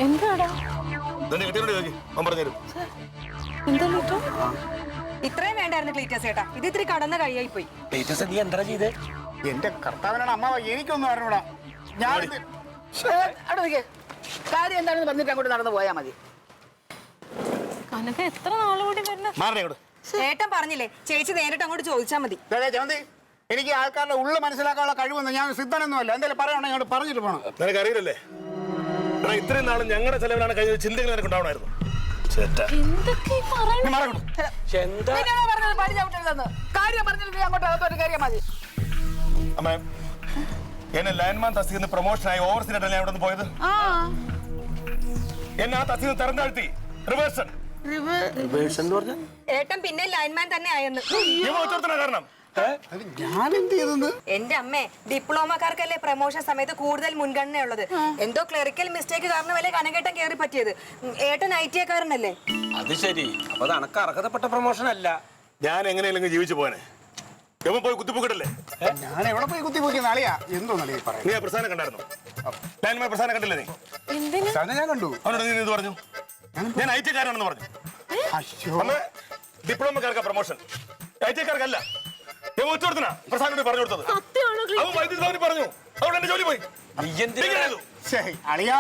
എന്താടാ ഇത്രയും വേണ്ടായിരുന്നു ക്ലീറ്റസ് ചേട്ടാ. ഇത് ഇത്തിരി കടന്ന കഴിയായി പോയി. നീ എന്താ ചെയ്ത്? എന്റെ കർത്താവിനാണ് അമ്മ, എനിക്കൊന്നും അറിഞ്ഞൂടാ. ഞാൻ കാര്യം എന്താണെന്ന് പറഞ്ഞിട്ട് അങ്ങോട്ട് നടന്നു പോയാ മതി. കനക എത്ര നാളുകൂടി വരണം. ചേട്ടൻ പറഞ്ഞില്ലേ, ചേച്ചി നേരിട്ട് അങ്ങോട്ട് ചോദിച്ചാ മതി. ജമന്തി, എനിക്ക് ആൾക്കാരുടെ ഉള്ളു മനസ്സിലാക്കാനുള്ള കഴിവൊന്നും ഞാൻ സിദ്ധനൊന്നുമല്ല. എന്തായാലും പറയണോ ഇങ്ങോട്ട് പറഞ്ഞിട്ട് പോകണം. നിനക്കറിയില്ലല്ലേ, ഇത്രയും നാളും ഞങ്ങളുടെ ചെലവിലാണ് കഴിഞ്ഞ ചിന്തകൾ നിനക്ക് ഉണ്ടാവണമായിരുന്നു. കാര്യം പറഞ്ഞിട്ട് നീ അങ്ങോട്ട് അകത്തോട്ട് കയറിയാ മതി. അമ്മ, എന്നെ ലൈൻമാൻ തസ്തിന്ന് പ്രൊമോഷനായി ഓവർസീനായിട്ട് ഞാൻ ഇവിടെ നിന്ന് പോയത്. എന്നെ ആ തസ്തിന്ന് തെരഞ്ഞെടുത്തി റിവേഴ്സൺ. ഏട്ടൻ പിന്നെ ലൈൻമാൻ തന്നെ ആയെന്ന്. കാരണം ഞാൻ എന്ത് ചെയ്തെന്ന്? എന്റെ അമ്മേ, ഡിപ്ലോമക്കാർക്കല്ലേ പ്രൊമോഷൻ സമയത്ത് കൂടുതൽ മുൻഗണന ഉള്ളത്. എന്തോ ക്ലറിക്കൽ മിസ്റ്റേക്ക് കാരണമല്ലേ കനകേട്ടൻ കയറി പറ്റിയത്. ഏട്ടൻ IT കാരനല്ലേ? അത് ശരി. അപ്പൊ അത് അനക്ക് അർഹതപ്പെട്ട പ്രൊമോഷൻ അല്ല. ഞാൻ എങ്ങനെയെങ്കിലും ജീവിച്ചു പോനെ. പോയി കുത്തിപ്പോക്കിട്ടല്ലേ? ഞാൻ എവിടെ പോയി കുത്തിപ്പോക്കിയ നാളിയാ? എന്തോ നളി പറയാം. നീ ആ പ്രസ്ഥാനം കണ്ടായിരുന്നു? ലൈൻമാൻ പ്രസ്ഥാനം കണ്ടില്ലേ നീ? ഞാൻ കണ്ടു. അവനോട് നീ എന്ത് പറഞ്ഞു? ഞാൻ IT കാരനാണെന്ന് പറഞ്ഞു. ഡിപ്ലോമക്കാർക്ക് പ്രൊമോഷൻ, IT കാർക്കല്ല. പ്രസ്ഥാനോട് പറഞ്ഞു കൊടുത്തത് അവൻ വൈദ്യുതി ഭവനിൽ പറഞ്ഞു. അവിടെ എന്റെ ജോലി പോയി. അളിയാ,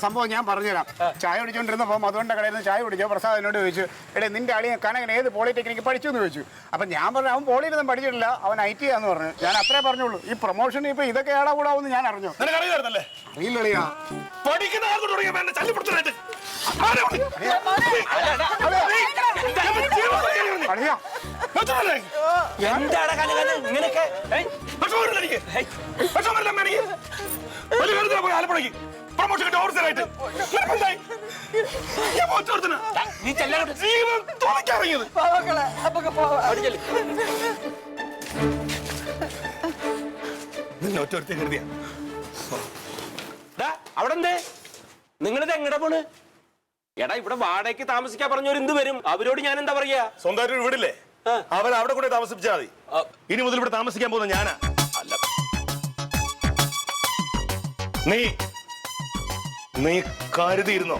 സംഭവം ഞാൻ പറഞ്ഞുതരാം. ചായ കുടിച്ചോണ്ടിരുന്നപ്പോ മധുവിന്റെ കടയിൽ നിന്ന് ചായ കുടിച്ചോ. പ്രസാദ് എന്നോട് ചോദിച്ചു, എടേ നിന്റെ അളിയെ കനകൻ ഏത് പോളിടെക്നിക്ക് പഠിച്ചു എന്ന് ചോദിച്ചു. അപ്പൊ ഞാൻ പറഞ്ഞു അവൻ പോളിയിലൊന്നും പഠിച്ചിട്ടില്ല, അവൻ IT ആന്ന് പറഞ്ഞു. ഞാൻ അത്രേ പറഞ്ഞുള്ളൂ. ഈ പ്രൊമോഷൻ ഇപ്പൊ ഇതൊക്കെ ഏടാ കൂടാവെന്ന് ഞാൻ അറിഞ്ഞു. അറിയില്ലായിരുന്നല്ലേ? അറിയില്ലളിയാ. പഠിക്കുന്ന അളിയാ, എന്താണ് ഇങ്ങനെയൊക്കെ? പ്രൊമോഷൻ കിട്ടി ഓവർസീനായിട്ട് നീ ചെല്ലാൻ ജീവൻ തുറക്കിറങ്ങിയത്. നിന്നെ ഒറ്റ കരുതിയാ അവിടെ എന്തേ? നിങ്ങളിത് എങ്ങടെ പോണ്? എടാ, ഇവിടെ വാടകയ്ക്ക് താമസിക്കാൻ പറഞ്ഞവർ എന്ത് വരും? അവരോട് ഞാൻ എന്താ പറയാ? സ്വന്തമായിട്ട് ഒരു വീടില്ലേ, അവൻ അവിടെ കൂടെ താമസിപ്പിച്ചാൽ മതി. ഇനി മുതൽ ഇവിടെ താമസിക്കാൻ പോകുന്ന ഞാനാ. അല്ല, നീ കരുതിയിരുന്നോ